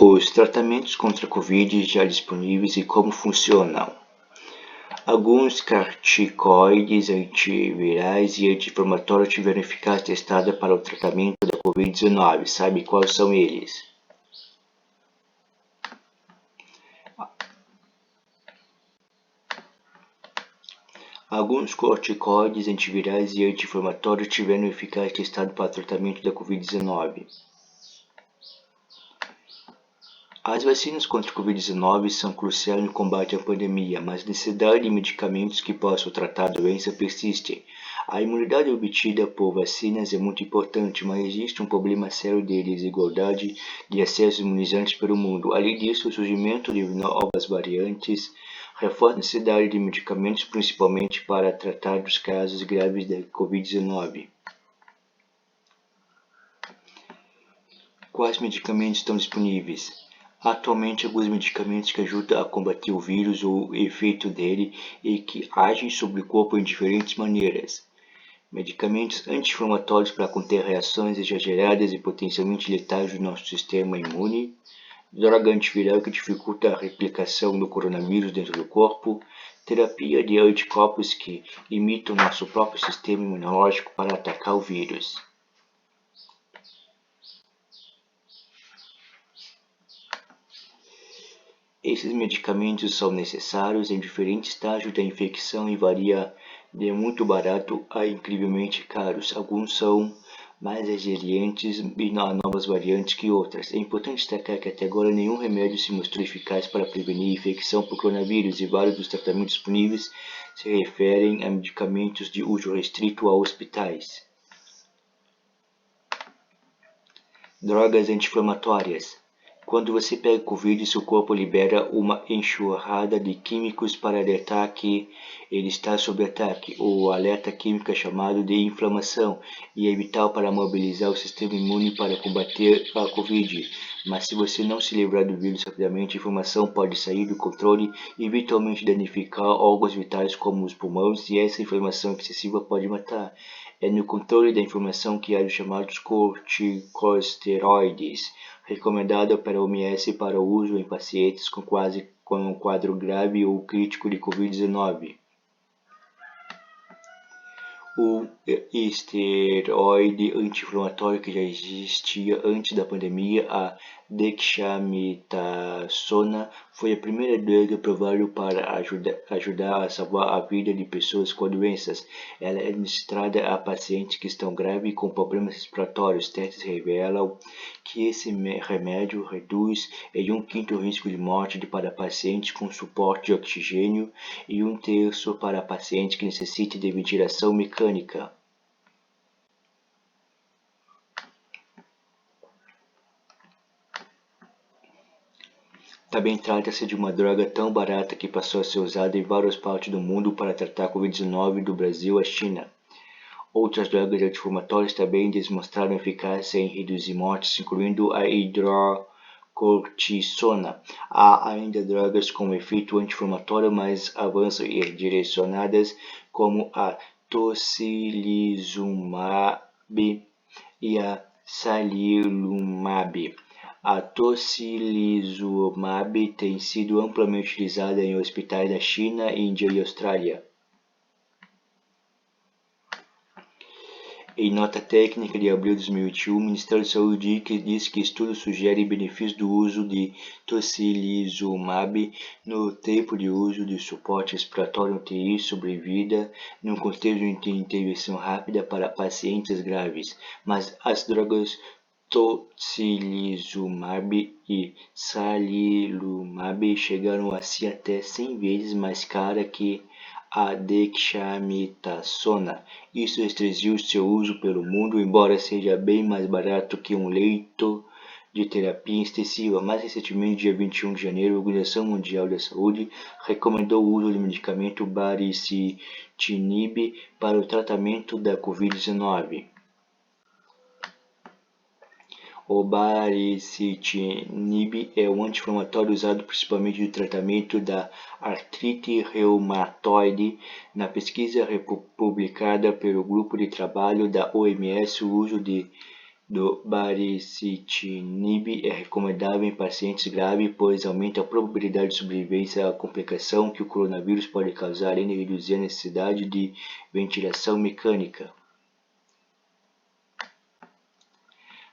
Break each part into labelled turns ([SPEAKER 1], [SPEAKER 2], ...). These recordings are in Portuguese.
[SPEAKER 1] Os tratamentos contra a Covid já disponíveis e como funcionam. Alguns corticoides, antivirais e anti-inflamatórios tiveram eficácia testada para o tratamento da Covid-19. Sabe quais são eles? Alguns corticoides, antivirais e anti-inflamatórios tiveram eficácia testada para o tratamento da Covid-19. As vacinas contra a Covid-19 são cruciais no combate à pandemia, mas a necessidade de medicamentos que possam tratar a doença persiste. A imunidade obtida por vacinas é muito importante, mas existe um problema sério de desigualdade de acesso a imunizantes pelo mundo. Além disso, o surgimento de novas variantes reforça a necessidade de medicamentos, principalmente para tratar dos casos graves da Covid-19. Quais medicamentos estão disponíveis? Atualmente, alguns medicamentos que ajudam a combater o vírus ou o efeito dele e que agem sobre o corpo em diferentes maneiras. Medicamentos anti-inflamatórios para conter reações exageradas e potencialmente letais do nosso sistema imune. Droga antiviral que dificulta a replicação do coronavírus dentro do corpo. Terapia de anticorpos que imitam nosso próprio sistema imunológico para atacar o vírus. Esses medicamentos são necessários em diferentes estágios da infecção e varia de muito barato a incrivelmente caros. Alguns são mais resilientes a novas variantes que outras. É importante destacar que até agora nenhum remédio se mostrou eficaz para prevenir a infecção por coronavírus e vários dos tratamentos disponíveis se referem a medicamentos de uso restrito a hospitais. Drogas anti-inflamatórias. Quando você pega Covid, seu corpo libera uma enxurrada de químicos para alertar que ele está sob ataque. O alerta químico é chamado de inflamação e é vital para mobilizar o sistema imune para combater a Covid. Mas se você não se livrar do vírus rapidamente, a inflamação pode sair do controle e eventualmente danificar órgãos vitais como os pulmões, e essa inflamação excessiva pode matar. É no controle da inflamação que há os chamados corticosteroides, recomendado pela OMS para uso em pacientes com um quadro grave ou crítico de Covid-19. O esteroide anti-inflamatório que já existia antes da pandemia, a dexametasona, foi a primeira droga provável para ajudar a salvar a vida de pessoas com doenças. Ela é administrada a pacientes que estão graves com problemas respiratórios. Testes revelam que esse remédio reduz em 1/5 o risco de morte para pacientes com suporte de oxigênio e 1/3 para pacientes que necessitem de ventilação mecânica. Também trata-se de uma droga tão barata que passou a ser usada em várias partes do mundo para tratar a Covid-19 do Brasil à China. Outras drogas anti-inflamatórias também demonstraram eficácia em reduzir mortes, incluindo a hidrocortisona. Há ainda drogas com efeito anti-inflamatório mais avançado e direcionadas, como a tocilizumab e a sarilumab. A tocilizumab tem sido amplamente utilizada em hospitais da China, Índia e Austrália. Em nota técnica de abril de 2021, o Ministério da Saúde diz que estudos sugerem benefícios do uso de tocilizumab no tempo de uso de suporte respiratório UTI sobrevida num contexto de intervenção rápida para pacientes graves, mas as drogas tocilizumab e sarilumab chegaram a ser até 100 vezes mais cara que a dexametasona. Isso restringiu seu uso pelo mundo, embora seja bem mais barato que um leito de terapia intensiva. Mais recentemente, dia 21 de janeiro, a Organização Mundial da Saúde recomendou o uso do medicamento baricitinib para o tratamento da Covid-19. O baricitinib é um anti-inflamatório usado principalmente no tratamento da artrite reumatoide. Na pesquisa publicada pelo Grupo de Trabalho da OMS, o uso de do baricitinib é recomendável em pacientes graves, pois aumenta a probabilidade de sobrevivência à complicação que o coronavírus pode causar, além de reduzir a necessidade de ventilação mecânica.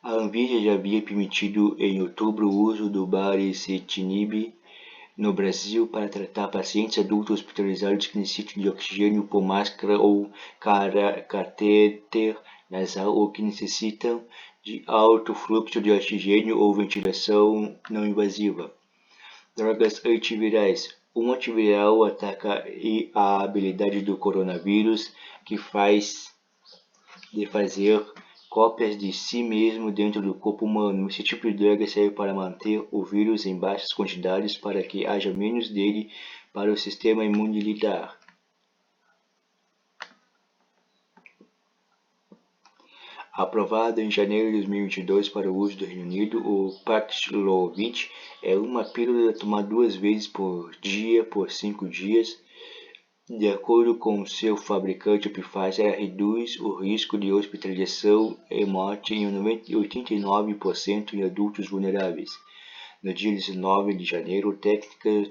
[SPEAKER 1] A Anvisa já havia permitido em outubro o uso do baricitinib no Brasil para tratar pacientes adultos hospitalizados que necessitam de oxigênio por máscara ou catéter nasal ou que necessitam de alto fluxo de oxigênio ou ventilação não invasiva. Drogas antivirais. Um antiviral ataca a habilidade do coronavírus que faz de fazer cópias de si mesmo dentro do corpo humano. Esse tipo de droga serve para manter o vírus em baixas quantidades para que haja menos dele para o sistema imune lidar. Aprovado em janeiro de 2022 para o uso do Reino Unido, o Paxlovid é uma pílula tomada 2 vezes por dia por 5 dias. De acordo com seu fabricante, o Pfizer reduz o risco de hospitalização e morte em 89% em adultos vulneráveis. No dia 19 de janeiro,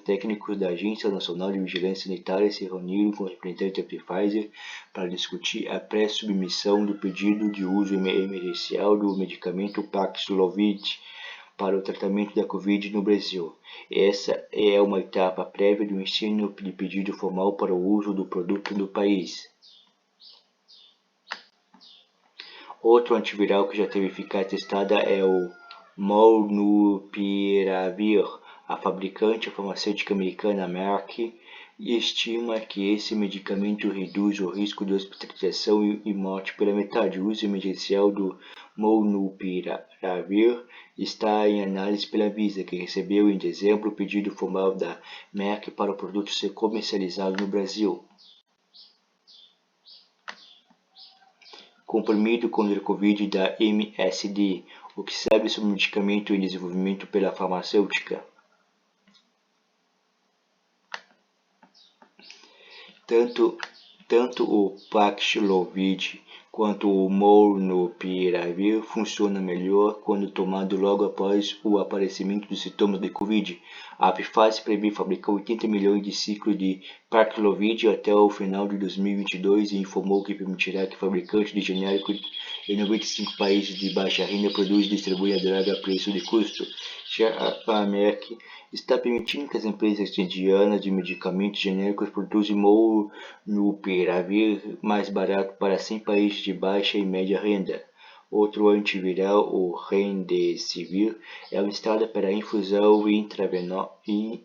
[SPEAKER 1] técnicos da Agência Nacional de Vigilância Sanitária se reuniram com o representante da Pfizer para discutir a pré-submissão do pedido de uso emergencial do medicamento Paxlovid para o tratamento da Covid no Brasil. Essa é uma etapa prévia do ensino de pedido formal para o uso do produto no país. Outro antiviral que já teve eficácia testada é o Molnupiravir. A fabricante farmacêutica americana Merck estima que esse medicamento reduz o risco de hospitalização e morte pela metade. O uso emergencial do Molnupiravir está em análise pela Anvisa, que recebeu em dezembro o pedido formal da Merck para o produto ser comercializado no Brasil. Comprimido contra a Covid da MSD. O que sabe sobre o medicamento em desenvolvimento pela farmacêutica? Tanto o Paxlovid quanto o Molnupiravir funcionam melhor quando tomado logo após o aparecimento dos sintomas de Covid. A Pfizer prevê fabricar 80 milhões de ciclos de Paxlovid até o final de 2022 e informou que permitirá que fabricantes de genérico em 95 países de baixa renda produzam e distribuam a droga a preço de custo. Já a Merck está permitindo que as empresas indianas de medicamentos genéricos produzam Molnupiravir mais barato para 100 países de baixa e média renda. Outro antiviral, o Remdesivir, é administrado para infusão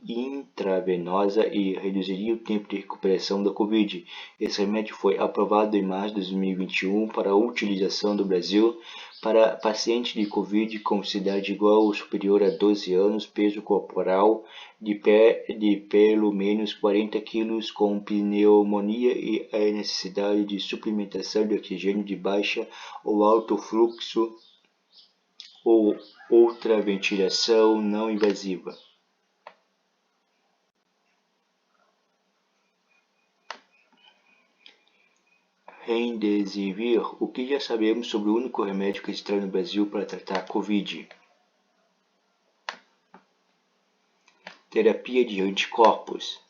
[SPEAKER 1] intravenosa e reduziria o tempo de recuperação da Covid. Esse remédio foi aprovado em março de 2021 para utilização no Brasil para pacientes de Covid com cidade igual ou superior a 12 anos, peso corporal de pelo menos 40 kg, com pneumonia e a necessidade de suplementação de oxigênio de baixa ou alto fluxo ou outra ventilação não invasiva. Remdesivir. O que já sabemos sobre o único remédio que está no Brasil para tratar a Covid? Terapia de anticorpos.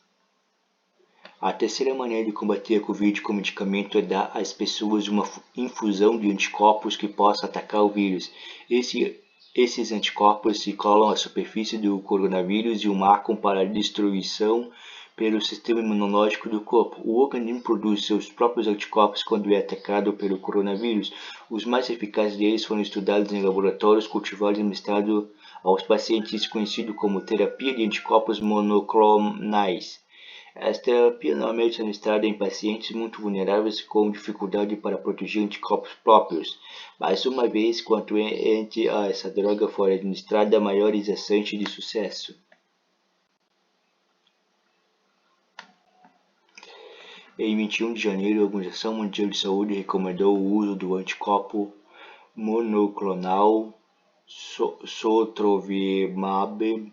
[SPEAKER 1] A terceira maneira de combater a Covid com medicamento é dar às pessoas uma infusão de anticorpos que possa atacar o vírus. Esses anticorpos se colam à superfície do coronavírus e o marcam para a destruição pelo sistema imunológico do corpo. O organismo produz seus próprios anticorpos quando é atacado pelo coronavírus. Os mais eficazes deles foram estudados em laboratórios cultivados e administrados aos pacientes, conhecido como terapia de anticorpos monoclonais. Esta terapia normalmente é administrada em pacientes muito vulneráveis com dificuldade para proteger anticorpos próprios. Mais uma vez, quanto antes essa droga for administrada, maiores as chances de sucesso. Em 21 de janeiro, a Organização Mundial de Saúde recomendou o uso do anticorpo monoclonal Sotrovimab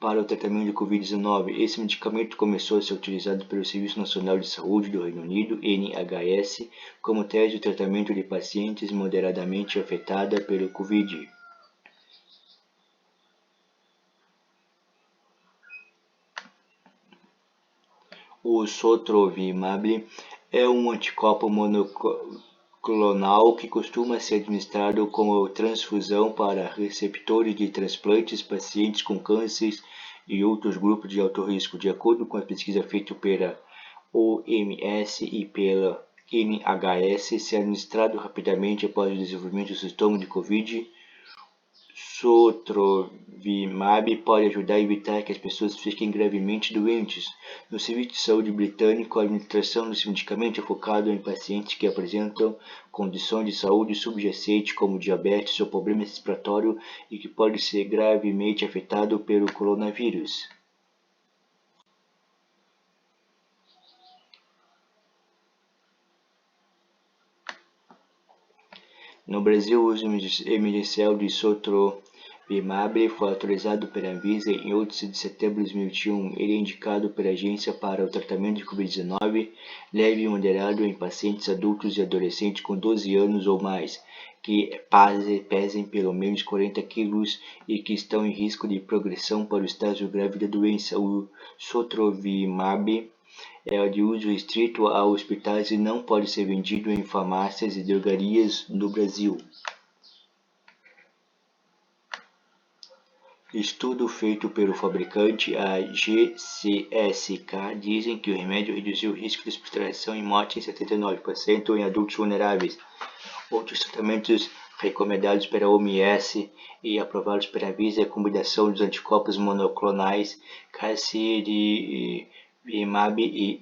[SPEAKER 1] para o tratamento de Covid-19. Esse medicamento começou a ser utilizado pelo Serviço Nacional de Saúde do Reino Unido, NHS, como teste de tratamento de pacientes moderadamente afetados pelo Covid. O sotrovimab é um anticorpo monoclonal que costuma ser administrado como transfusão para receptores de transplantes, pacientes com cânceres e outros grupos de alto risco. De acordo com a pesquisa feita pela OMS e pela NHS, se administrado rapidamente após o desenvolvimento do sintoma de Covid, sotrovimab pode ajudar a evitar que as pessoas fiquem gravemente doentes. No Serviço de Saúde britânico, a administração desse medicamento é focada em pacientes que apresentam condições de saúde subjacentes como diabetes ou problema respiratório e que podem ser gravemente afetados pelo coronavírus. No Brasil, o uso emergencial de sotrovimab foi autorizado pela Anvisa em 8 de setembro de 2021. Ele é indicado pela agência para o tratamento de Covid-19 leve e moderado em pacientes adultos e adolescentes com 12 anos ou mais, que pesem pelo menos 40 quilos e que estão em risco de progressão para o estágio grave da doença. O sotrovimab é de uso restrito a hospitais e não pode ser vendido em farmácias e drogarias no Brasil. Estudo feito pelo fabricante, a GCSK, dizem que o remédio reduziu o risco de hospitalização e morte em 79% em adultos vulneráveis. Outros tratamentos recomendados pela OMS e aprovados pela Anvisa é a combinação dos anticorpos monoclonais casirivimab e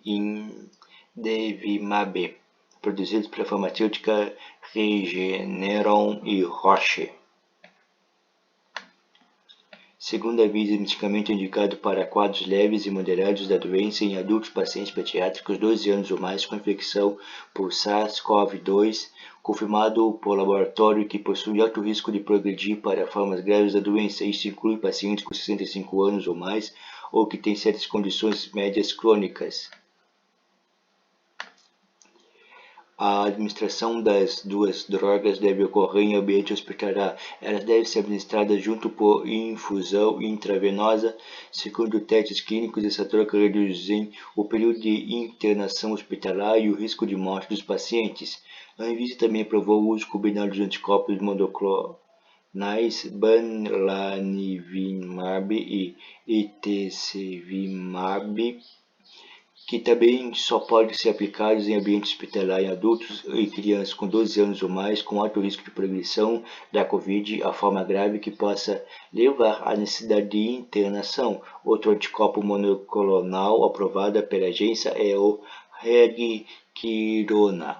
[SPEAKER 1] imdevimab, produzidos pela farmacêutica Regeneron e Roche. Segundo a Anvisa, o medicamento é indicado para quadros leves e moderados da doença em adultos pacientes pediátricos 12 anos ou mais com infecção por SARS-CoV-2, confirmado por laboratório que possui alto risco de progredir para formas graves da doença. Isso inclui pacientes com 65 anos ou mais ou que têm certas condições médias crônicas. A administração das duas drogas deve ocorrer em ambiente hospitalar. Elas devem ser administradas junto por infusão intravenosa. Segundo testes clínicos, essa troca reduz o período de internação hospitalar e o risco de morte dos pacientes. A Anvisa também aprovou o uso combinado de anticorpos monoclonais bamlanivimab e itesevimab, que também só podem ser aplicados em ambiente hospitalar em adultos e crianças com 12 anos ou mais com alto risco de progressão da Covid, a forma grave que possa levar à necessidade de internação. Outro anticorpo monoclonal aprovado pela agência é o Regirona.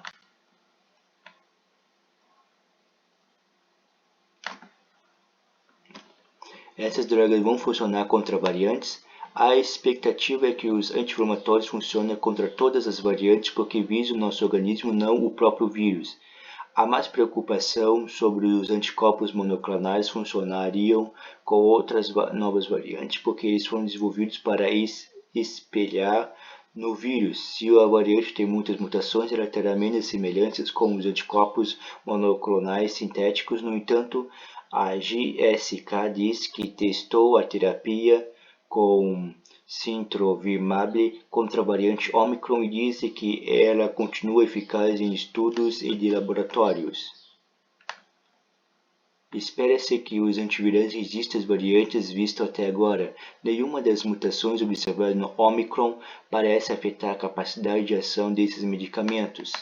[SPEAKER 1] Essas drogas vão funcionar contra variantes. A expectativa é que os anti-inflamatórios funcionem contra todas as variantes porque visam o nosso organismo, não o próprio vírus. Há mais preocupação sobre os anticorpos monoclonais funcionariam com outras novas variantes porque eles foram desenvolvidos para espelhar no vírus. Se a variante tem muitas mutações, ela terá menos semelhanças com os anticorpos monoclonais sintéticos. No entanto, a GSK diz que testou a terapia com sotrovimab contra a variante Omicron e diz que ela continua eficaz em estudos de laboratórios. Espera-se que os antivirais resistam às variantes vistas até agora. Nenhuma das mutações observadas no Omicron parece afetar a capacidade de ação desses medicamentos.